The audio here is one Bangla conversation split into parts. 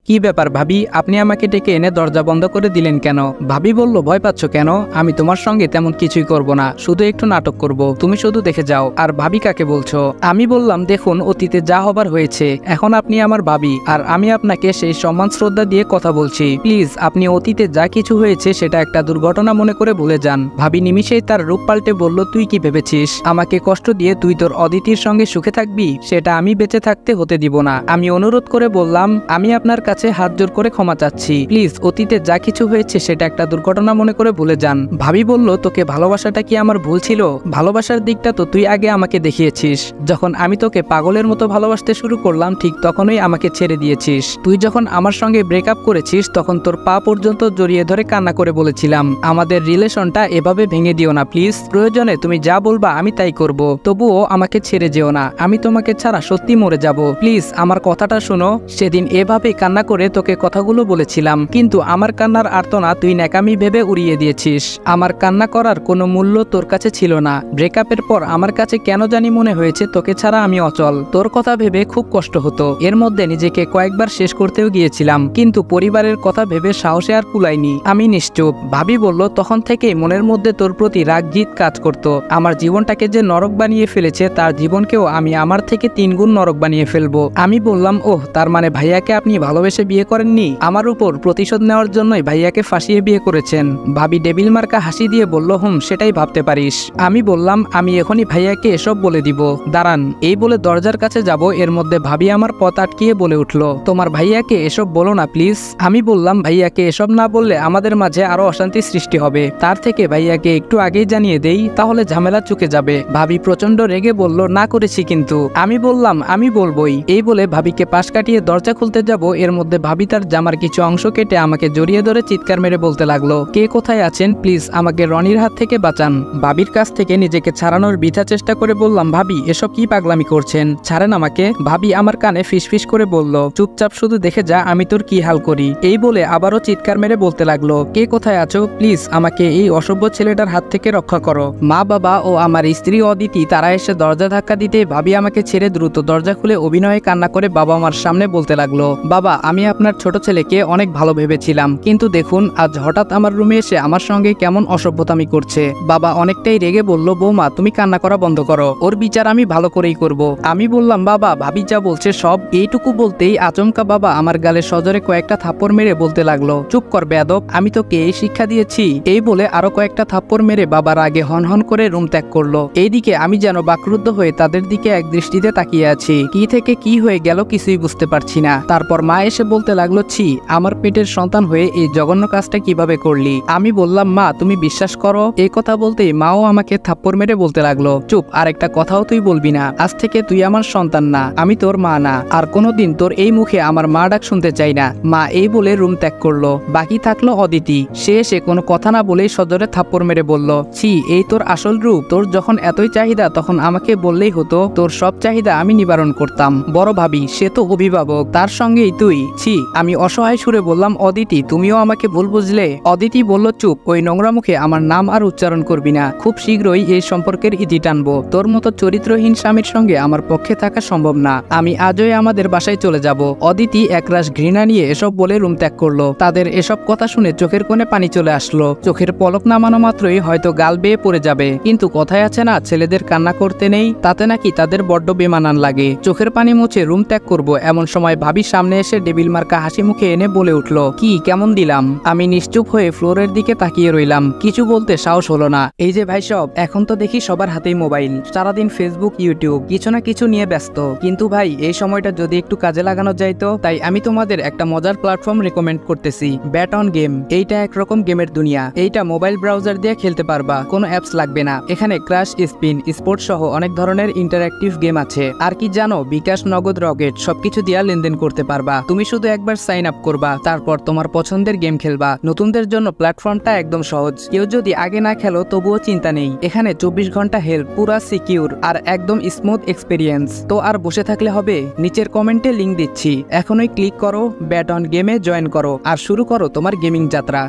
কি ব্যাপার ভাবি, আপনি আমাকে ডেকে এনে দরজা বন্ধ করে দিলেন কেন? ভাবি বলল, ভয় পাচ্ছ কেন? আমি তোমার সঙ্গে তেমন কিছুই করব না, শুধু একটু নাটক করব, তুমি শুধু দেখে যাও। আর ভাবি কাকে বলছো? আমি বললাম, দেখুন অতীতে যা হবার হয়েছে, এখন আপনি আমার ভাবি আর আমি আপনাকে সেই সম্মান শ্রদ্ধা দিয়ে কথা বলছি। প্লিজ আপনি অতীতে যা কিছু হয়েছে সেটা একটা দুর্ঘটনা মনে করে ভুলে যান। ভাবি নিমিষেই তার রূপ পাল্টে বলল, তুই কি ভেবেছিস আমাকে কষ্ট দিয়ে তুই তোর অদিতির সঙ্গে সুখে থাকবি? সেটা আমি বেঁচে থাকতে হতে দিব না। আমি অনুরোধ করে বললাম, আমি আপনার কাছে হাত জোর করে ক্ষমা চাচ্ছি, প্লিজ অতীতে যা কিছু হয়েছে সেটা একটা দুর্ঘটনা মনে করে ভুলে যান। ভাবি বলল, তোকে ভালোবাসাটা কি আমার ভুল ছিল? ভালোবাসার দিকটা তো তুই আগে আমাকে দেখিয়েছিস। যখন আমি তোকে পাগলের মতো ভালোবাসতে শুরু করলাম ঠিক তখনই আমাকে ছেড়ে দিয়েছিস। তুই যখন আমার সঙ্গে ব্রেকআপ করেছিস তখন তোর পা পর্যন্ত জড়িয়ে ধরে কান্না করে বলেছিলাম, আমাদের রিলেশনটা এভাবে ভেঙে দিও না প্লিজ, প্রয়োজনে তুমি যা বলবা আমি তাই করব, তবুও আমাকে ছেড়ে যেও না, আমি তোমাকে ছাড়া সত্যি মরে যাব, প্লিজ আমার কথাটা শোনো। সেদিন এভাবে কান্না করে তোকে কথাগুলো বলেছিলাম, কিন্তু আমার কান্নার আর্তনা তুই ন্যাকামি ভেবে উড়িয়ে দিয়েছিস। আমার কান্না করার কোনো মূল্য তোর কাছে ছিল না। ব্রেকআপের পর আমার কাছে কেন জানি মনে হয়েছে তোকে ছাড়া আমি অচল। তোর কথা ভেবে খুব কষ্ট হতো, এর মধ্যে নিজেকে কয়েকবার শেষ করতেও গিয়েছিলাম, কিন্তু পরিবারের কথা ভেবে সাহসে আর কুলাইনি, আমি নিশ্চুপ। ভাবি বলল, তখন থেকেই মনের মধ্যে তোর প্রতি রাগ জিদ কাজ করত। আমার জীবনটাকে যে নরক বানিয়ে ফেলেছে তার জীবনকেও আমি আমার থেকে 3 গুণ নরক বানিয়ে ফেলবো। আমি বললাম, ওহ, তার মানে ভাইয়াকে আপনি ভালোবেসে বিয়ে করেননি, আমার উপর প্রতিশোধ নেওয়ার জন্যই ভাইয়াকে ফাঁসিয়ে বিয়ে করেছেন। ভাবি ডেবিল মার্কা হাসি দিয়ে বলল, সেটাই ভাবতে পারিস। আমি বললাম, আমি এখনই ভাইয়াকে এসব বলে দিব, দাঁড়ান। এই বলে দরজার কাছে যাব, এর মধ্যে ভাবি আমার পথ আটকিয়ে বলে উঠল, তোমার ভাইয়াকে এসব বলো না প্লিজ। আমি বললাম, ভাইয়াকে এসব না বললে আমাদের মাঝে আরো অশান্তি সৃষ্টি হবে, তার থেকে ভাইয়াকে একটু আগেই জানিয়ে দেই, তাহলে ঝামেলা চুকে যাবে। ভাবি প্রচন্ড রেগে বলল, না করেছি কিন্তু। আমি বললাম, আমি বলবই। এই বলে ভাবিকে পাশ কাটিয়ে দরজা খুলতে যাব, এর মধ্যে ভাবি তার জামার কিছু অংশ কেটে আমাকে জড়িয়ে ধরে চিৎকার মেরে বলতে লাগলো, কে কোথায় আছেন, প্লিজ আমাকে রনির হাত থেকে বাঁচান। ভাবির কাছ থেকে নিজেকে ছাড়ানোর বৃথা চেষ্টা করে বললাম, ভাবি এসব কি পাগলামি করছেন, ছাড়েন আমাকে। ভাবি আমার কানে ফিসফিস করে বলল, চুপচাপ শুধু দেখে যা আমি তোর কি হাল করি। এই বলে আবারও চিৎকার মেরে বলতে লাগলো, কে কোথায় আছো, প্লিজ আমাকে এই অসভ্য ছেলেটার হাত থেকে রক্ষা করো। মা বাবা ও আমার স্ত্রী অদিতি তারা এসে দরজা ধাক্কা দিতে ভাবি আমাকে ছেড়ে দ্রুত দরজা খুলে অভিনয়ে কান্না করে বাবা মার সামনে বলতে লাগলো, বাবা আমি আপনার ছোট ছেলেকে অনেক ভালো ভেবেছিলাম, কিন্তু দেখুন আজ হঠাৎ আমার রুমে এসে আমার সঙ্গে কেমন অসভ্যতামি করছে। বাবা অনেকটাই রেগে বলল, বৌমা তুমি কান্না করা বন্ধ করো, ওর বিচার আমি ভালো করেই করব। আমি বললাম, বাবা ভাবি যা বলছে সব। এইটুকু বলতেই আচমকা বাবা আমার গালে সজোরে কয়েকটা থাপ্পড় মেরে বলতে লাগলো, চুপ কর বেয়াদব, আমি তোকে এই শিক্ষা দিয়েছি। এই বলে আরো কয়েকটা থাপ্পড় মেরে বাবার আগে হনহন করে রুম ত্যাগ করলো। এইদিকে আমি যেন বাকরুদ্ধ হয়ে তাদের দিকে এক দৃষ্টিতে তাকিয়ে আছি, কি থেকে কি হয়ে গেল কিছুই বুঝতে পারছি না। তারপর মা এসে বলতে লাগলো, ছি, আমার পেটের সন্তান হয়ে এই জঘন্য কাজটা কিভাবে করলি। আমি বললাম, মা তুমি বিশ্বাস করো। এই কথা বলতেই মাও আমাকে থাপ্পড় মেরে বলতে লাগলো, চুপ, আর একটা কথাও তুই বলবি না, আজ থেকে তুই আমার সন্তান না, আমি তোর মা না, আর কোনোদিন তোর এই মুখে আমার মা ডাক শুনতে চাই না। মা এই বলে রুম ত্যাগ করলো। বাকি থাকলো অদিতি, সে এসে কোনো কথা না বলেই সজোরে থাপ্পড় মেরে বলল, ছি, এই তোর আসল রূপ, তোর যখন এতই চাহিদা তখন আমাকে বললেই হতো, তোর সব চাহিদা আমি নিবারণ করতাম। বড় ভাবি সে তো অভিভাবক, তার সঙ্গেই তুই, ছি। আমি অসহায় সুরে বললাম, অদিতি তুমিও আমাকে ভুল বুঝলে। অদিতি বলল, চুপ, ওই নোংরা মুখে আমার নাম আর উচ্চারণ করবি না, খুব শীঘ্রই এই সম্পর্কের ইতি টানবো, তোর মতো চরিত্রহীন স্বামীর সঙ্গে আমার পক্ষে থাকা সম্ভব না, আমি আজই আমাদের বাসায় চলে যাব। অদিতি একরাশ ঘৃণা নিয়ে এসব বলে রুম ত্যাগ করলো। তাদের এসব কথা শুনে চোখের কোণে পানি চলে আসলো, চোখের পলক নামানো মাত্রই হয়তো গাল বেয়ে পড়ে যাবে, কিন্তু কথায় আছে না, ছেলেদের কান্না করতে নেই, তাতে নাকি তাদের বড্ড বেমানান লাগে। চোখের পানি মুছে রুম ত্যাগ করবো এমন সময় ভাবির সামনে এসে ডেবিল মার্কা হাসি মুখে এনে বলে উঠলো, কি কেমন দিলাম। আমি নিশ্চুপ হয়ে ফ্লোরের দিকে তাকিয়ে রইলাম, কিছু বলতে সাহস হলো না। এই যে ভাই সব, এখন তো দেখি সবার হাতেই মোবাইল, সারাদিন ফেসবুক ইউটিউব কিছু না কিছু নিয়ে ব্যস্ত, কিন্তু ভাই এই সময়টা যদি একটু কাজে লাগানো যাইতো, তাই আমি তোমাদের একটা মজার প্ল্যাটফর্ম রেকমেন্ড করতেছি, ব্যাট অন গেম। এইটা একরকম গেমের দুনিয়া, এইটা মোবাইল ব্রাউজার দিয়ে খেলতে পারবা, কোনো অ্যাপস লাগবে না। এখানে ক্রাশ, স্পিন, স্পোর্ট সহ অনেক ধরনের ইন্টারঅ্যাক্টিভ গেম আছে। আর কি জানো, বিকাশ, নগদ, রকেট সবকিছু দিয়া লেনদেন করতে পারবা। তুমি শুধু একবার সাইন আপ করবা, তারপর তোমার পছন্দের গেম খেলবা। নতুনদের জন্য প্ল্যাটফর্মটা একদম সহজ, কেউ যদি আগে না খেলো তবুও চিন্তা নেই, এখানে 24 ঘন্টা হেল্প, পুরা সিকিউর আর একদম স্মুথ এক্সপিরিয়েন্স। তো আর বসে থাকলে হবে, নিচের কমেন্টে লিংক দিচ্ছি, এখনই ক্লিক করো, ব্যাট অন গেমে জয়েন করো আর শুরু করো তোমার গেমিং যাত্রা।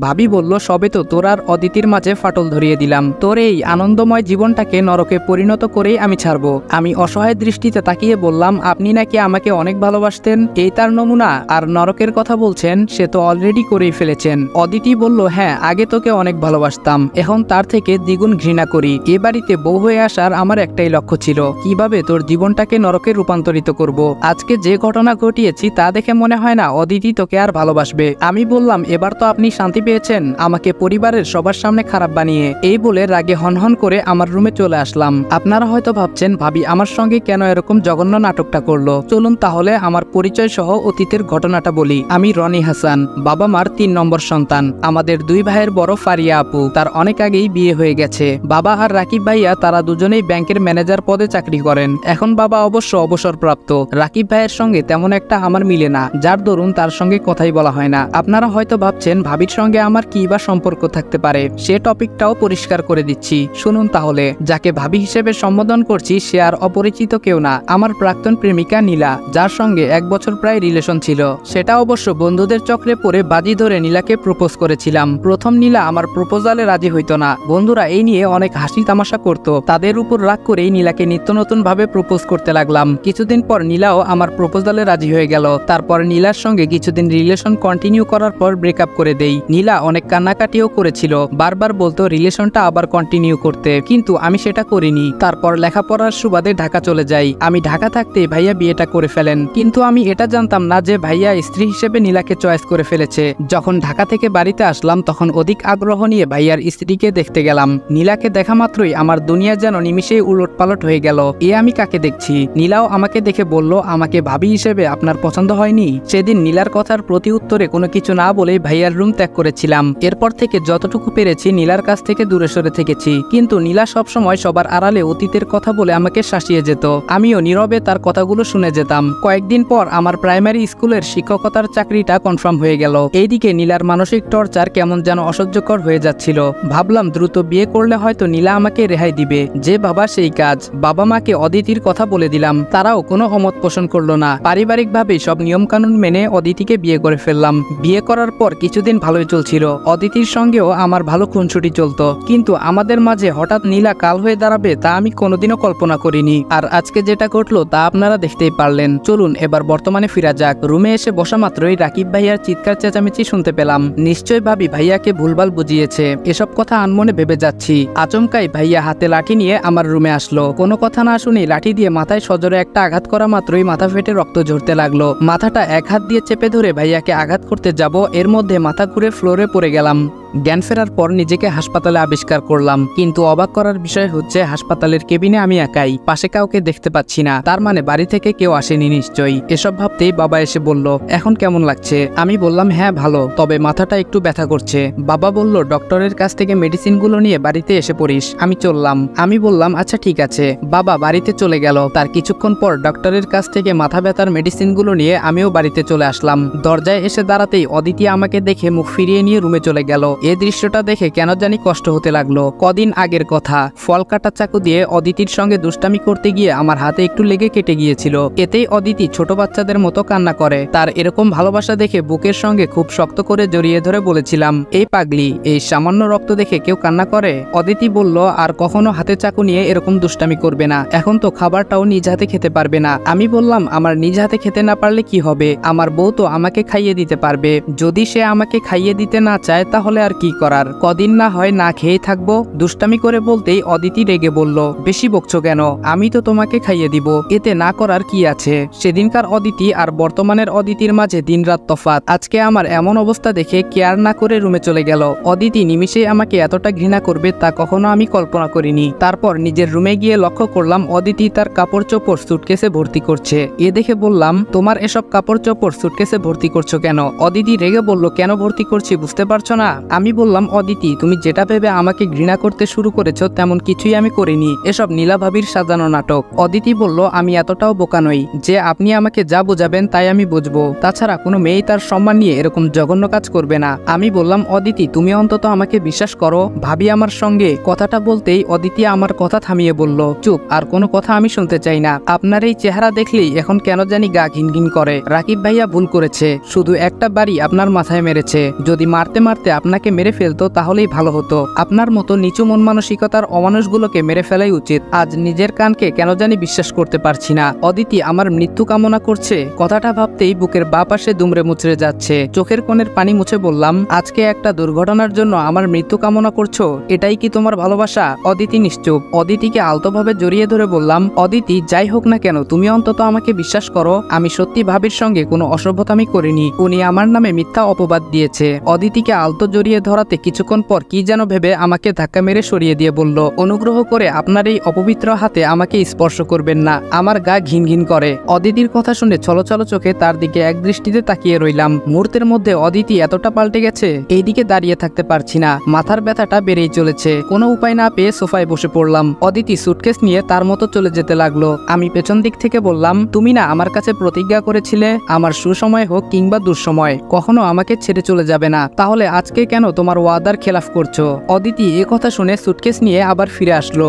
ভাবি বলল, সবে তো তোর আর অদিতির মাঝে ফাটল ধরিয়ে দিলাম, তোর এই আনন্দময় জীবনটাকে নরকে পরিণত করেই আমি ছাড়বো। আমি অসহায় দৃষ্টিতে তাকিয়ে বললাম, আপনি নাকি আমাকে অনেক ভালোবাসতেন, এই তার নমুনা? আর নরকের কথা বলছেন, সে তো অলরেডি করেই ফেলেছেন। অদিতি বলল, হ্যাঁ, আগে তোকে অনেক ভালোবাসতাম, এখন তার থেকে দ্বিগুণ ঘৃণা করি। এ বাড়িতে বউ হয়ে আসার আমার একটাই লক্ষ্য ছিল, কিভাবে তোর জীবনটাকে নরকে রূপান্তরিত করব। আজকে যে ঘটনা ঘটিয়েছি তা দেখে মনে হয় না অদিতি তোকে আর ভালোবাসবে। আমি বললাম, এবার তো আপনি শান্তি পেয়েছেন, আমাকে পরিবারের সবার সামনে খারাপ বানিয়ে। এই বলে রাগে হনহন করে আমার রুমে চলে আসলাম। আপনারা হয়তো ভাবছেন ভাবি আমার সঙ্গে কেন এরকম জঘন্য নাটকটা করলো। চলুন তাহলে আমার পরিচয় সহ অতীতের ঘটনাটা বলি। আমি রনি হাসান, বাবা মার 3 নম্বর সন্তান। আমাদের 2 ভাইয়ের বড় ফারিয়া আপু, তার অনেক আগেই বিয়ে হয়ে গেছে। বাবা আর রাকিব ভাইয়া তারা দুজনেই ব্যাংকের ম্যানেজার পদে চাকরি করেন। এখন বাবা অবশ্য অবসরপ্রাপ্ত। রাকিব ভাইয়ের সঙ্গে তেমন একটা আমার মিলে না, যার দরুন তার সঙ্গে কথাই বলা হয় না। আপনারা হয়তো ভাবছেন ভাবির সঙ্গে আমার কি বা সম্পর্ক থাকতে পারে, সে টপিকটাও পরিষ্কার করে দিচ্ছি, শুনুন তাহলে। যাকে ভাবি হিসেবে সম্বোধন করছি সে আর অপরিচিত কেউ না, আমার প্রাক্তন প্রেমিকা নীলা, যার সঙ্গে 1 বছর প্রায় রিলেশন ছিল। সেটা অবশ্য বন্ধুদের চক্রে পড়ে বাজি ধরে নীলাকে প্রপোজ করেছিলাম। প্রথম নীলা আমার প্রপোজালে রাজি হইতো না, বন্ধুরা এই নিয়ে অনেক হাসি তামাশা করত। তাদের উপর রাগ করেই নীলাকে নিত্য নতুন ভাবে প্রপোজ করতে লাগলাম। কিছুদিন পর নীলাও আমার প্রপোজালে রাজি হয়ে গেল। তারপর নীলার সঙ্গে কিছুদিন রিলেশন কন্টিনিউ করার পর ব্রেকআপ করে দেই। নীলা অনেক কান্নাকাটিও করেছিল, বারবার বলতো রিলেশনটা আবার কন্টিনিউ করতে, কিন্তু আমি সেটা করিনি। তারপর লেখাপড়ার সুবাদে ঢাকা চলে যাই। আমি ঢাকা থাকতে ভাইয়া বিয়েটা করে ফেলেন, কিন্তু আমি এটা জানতাম না যে ভাইয়া স্ত্রী হিসেবে নীলাকে চয়েস করে ফেলেছে। যখন ঢাকা থেকে বাড়িতে আসলাম তখন অধিক আগ্রহ নিয়ে ভাইয়ার স্ত্রীকে দেখতে গেলাম। নীলাকে দেখা মাত্রই আমার দুনিয়া যেন নিমিষেই উলটপালট হয়ে গেল। এ আমি কাকে দেখছি? নীলাও আমাকে দেখে বলল, আমাকে ভাবি হিসেবে আপনার পছন্দ হয়নি? সেদিন নীলার কথার প্রতি উত্তরে কোনো কিছু না বলে ভাইয়ার রুম ত্যাগ করেছিলাম। এরপর থেকে যতটুকু পেরেছি নীলার কাছ থেকে দূরে সরে থেকেছি, কিন্তু নীলা সবসময় সবার আড়ালে অতীতের কথা বলে আমাকে শাসিয়ে যেত। আমিও নীরবে তার কথাগুলো শুনে যেতাম। কয়েকদিন পর আমার প্রাইমারি স্কুলের শিক্ষকতার চাকরিটা কনফার্ম হয়ে গেল। এইদিকে নীলার মানসিক টর্চার কেমন যেন অসহ্যকর হয়ে যাচ্ছিল। ভাবলাম দ্রুত বিয়ে করলে হয়তো নীলা আমাকে রেহাই দিবে, যে বাবা সেই কাজ। বাবা মাকে অদিতির কথা বলে দিলাম, তারাও কোনো অমত পোষণ করলো না। পারিবারিকভাবে সব নিয়মকানুন মেনে অদিতিকে বিয়ে করে ফেললাম। বিয়ে করার পর কিছুদিন ভালোই চলছিল, অদিতির সঙ্গেও আমার ভালো খুনসুটি চলতো, কিন্তু আমাদের মাঝে হঠাৎ নীলা কাল হয়ে দাঁড়াবে তা আমি কোনোদিনও কল্পনা করিনি। আর আজকে যেটা ঘটলো তা আপনারা দেখতেই পারলেন। চলুন এবার বর্তমানে ফিরা যাক। রুমে এসে বসা মাত্রই রাকিব ভাইয়ার চিৎকার চেঁচামেচি শুনতে পেলাম। নিশ্চয় ভাবি ভাইয়াকে ভুলভাল বুঝিয়েছে, এসব কথা আনমনে ভেবে যাচ্ছি। আচমকাই ভাইয়া হাতে লাঠি নিয়ে আমার রুমে আসলো। কোনো কথা না শুনে লাঠি দিয়ে মাথায় সজোরে একটা আঘাত করা মাত্রই মাথা ফেটে রক্ত ঝরতে লাগলো। মাথাটা এক হাত দিয়ে চেপে ধরে ভাইয়াকে আঘাত করতে যাব, এর মধ্যে মাথা ঘুরে ফ্লোরে পড়ে গেলাম। জ্ঞান ফেরার পর নিজেকে হাসপাতালে আবিষ্কার করলাম, কিন্তু অবাক করার বিষয় হচ্ছে হাসপাতালের কেবিনে আমি একাই, পাশে কাউকে দেখতে পাচ্ছি না। তার মানে বাড়ি থেকে কেউ আসেনি নিশ্চয়ই। এসব ভাবতেই বাবা এসে বলল, এখন কেমন লাগছে? আমি বললাম, হ্যাঁ ভালো, তবে মাথাটা একটু ব্যথা করছে। বাবা বলল, ডক্টরের কাছ থেকে মেডিসিনগুলো নিয়ে বাড়িতে এসে পড়িস। আমি চললাম। আমি বললাম, আচ্ছা ঠিক আছে। বাবা বাড়িতে চলে গেল। তার কিছুক্ষণ পর ডক্টরের কাছ থেকে মাথা ব্যথার মেডিসিনগুলো নিয়ে আমিও বাড়িতে চলে আসলাম। দরজায় এসে দাঁড়াতেই অদিতি আমাকে দেখে মুখ ফিরিয়ে নিয়ে রুমে চলে গেল। এই দৃশ্যটা দেখে কেন জানি কষ্ট হতে লাগলো। কদিন আগের কথা, ফল কাটা চাকু দিয়ে অদিতির সঙ্গে দুষ্টামি করতে গিয়ে আমার হাতে একটু লেগে কেটে গিয়েছিল। এতেই অদিতি ছোট বাচ্চাদের মতো কান্না করে। তার এরকম ভালোবাসা দেখে বুকের সঙ্গে খুব শক্ত করে জড়িয়ে ধরে বলেছিলাম, এই পাগলি, এই সামান্য রক্ত দেখে কেউ কান্না করে? অদিতি বলল, আর কখনো হাতে চাকু নিয়ে এরকম দুষ্টামি করবে না। এখন তো খাবারটাও নিজ হাতে খেতে পারবে না। আমি বললাম, আমার নিজ হাতে খেতে না পারলে কি হবে? আমার বউ তো আমাকে খাইয়ে দিতে পারবে। যদি সে আমাকে খাইয়ে দিতে না চায় তাহলে আর কি করার? কদিন না হয় না খেয়েই থাকবো। দুষ্টামি করে বলতেই অদিতি রেগে বলল, বেশি বকছো কেন? আমি তো তোমাকে খাইয়ে দিব, এতে না করার কি আছে? সেদিনকার অদিতি আর বর্তমানের অদিতির মাঝে দিনরাত তফাৎ। আজকে আমার এমন অবস্থা দেখে কেয়ার না করে রুমে চলে গেল। অদিতি নিমিষেই আমাকে এতটা ঘৃণা করবে তা কখনো আমি কল্পনা করিনি। তারপর নিজের রুমে গিয়ে লক্ষ্য করলাম অদিতি তার কাপড় চোপড় সুটকেসে ভর্তি করছে। এ দেখে বললাম, তোমার এসব কাপড় চোপড় সুটকেসে ভর্তি করছো কেন? অদিতি রেগে বলল, কেন ভর্তি করছি বুঝতে পারছো না? আমি বললাম, অদিতি, তুমি যেটা ভেবে আমাকে ঘৃণা করতে শুরু করেছো তেমন কিছুই আমি করিনি, এসব নীলা ভাবির সাজানো নাটক। অদিতি বলল, আমি এতটাও বোকা নই যে আপনি আমাকে যা বোঝাবেন তাই আমি বুঝবো। তাছাড়া কোনো মেয়ে তার সম্মান নিয়ে এরকম জঘন্য কাজ করবে না। আমি বললাম, অদিতি, তুমি অন্তত আমাকে বিশ্বাস করো। ভাবি আমার সঙ্গে। কথাটা বলতেই অদিতি আমার কথা থামিয়ে বলল, চুপ, আর কোনো কথা আমি শুনতে চাই না। আপনার এই চেহারা দেখলেই এখন কেন জানি গা ঘিনঘিন করে। রাকিব ভাইয়া ভুল করেছে, শুধু একটা বাড়ি আপনার মাথায় মেরেছে। যদি মারতে মারতে আপনাকে আমাকে মেরে ফেলতো তাহলেই ভালো হতো। আপনার মতো নিচু মন মানসিকতার অমানুষগুলোকে মেরে ফেলাই উচিত। আজ নিজের কানকে কেন জানি বিশ্বাস করতে পারছি না। অদিতি আমার মৃত্যু কামনা করছে, কথাটা ভাবতেই বুকের বাঁ পাশে দুমড়ে মুচড়ে যাচ্ছে। চোখের কোণের পানি মুছে বললাম, আজকে একটা দুর্ঘটনার জন্য আমার মৃত্যু কামনা করছো? এটাই কি তোমার ভালোবাসা? অদিতি নিশ্চুপ। অদিতিকে আলতোভাবে জড়িয়ে ধরে বললাম, অদিতি যাই হোক না কেন তুমি অন্তত আমাকে বিশ্বাস করো, আমি সত্যি ভাবির সঙ্গে কোনো অসভ্যতামি করিনি। উনি আমার নামে মিথ্যা অপবাদ দিয়েছে। অদিতিকে আলতো জড়িয়ে ধরাতে কিছুক্ষণ পর কি যেন ভেবে আমাকে ধাক্কা মেরে সরিয়ে দিয়ে বলল, অনুগ্রহ করে আপনার এই অপবিত্র হাতে আমাকে স্পর্শ করবেন না, আমার গা ঘিন ঘিন করে। অদিতির কথা শুনে ছলছল চোখে তার দিকে এক দৃষ্টিতে তাকিয়ে রইলাম। মুহূর্তের মধ্যে অদিতি এতটা পাল্টে গেছে, এইদিকে দাঁড়িয়ে থাকতে পারছি না, মাথার ব্যথাটা বেড়েই চলেছে। কোনো উপায় না পেয়ে সোফায় বসে পড়লাম। অদিতি সুটকেস নিয়ে তার মতো চলে যেতে লাগলো। আমি পেছন দিক থেকে বললাম, তুমি না আমার কাছে প্রতিজ্ঞা করেছিলে আমার সুসময় হোক কিংবা দুঃসময় কখনো আমাকে ছেড়ে চলে যাবে না, তাহলে আজকে কেন তোমার ওয়াদার খেলাফ করছো? অদিতি এ কথা শুনে সুটকেস নিয়ে আবার ফিরে আসলো।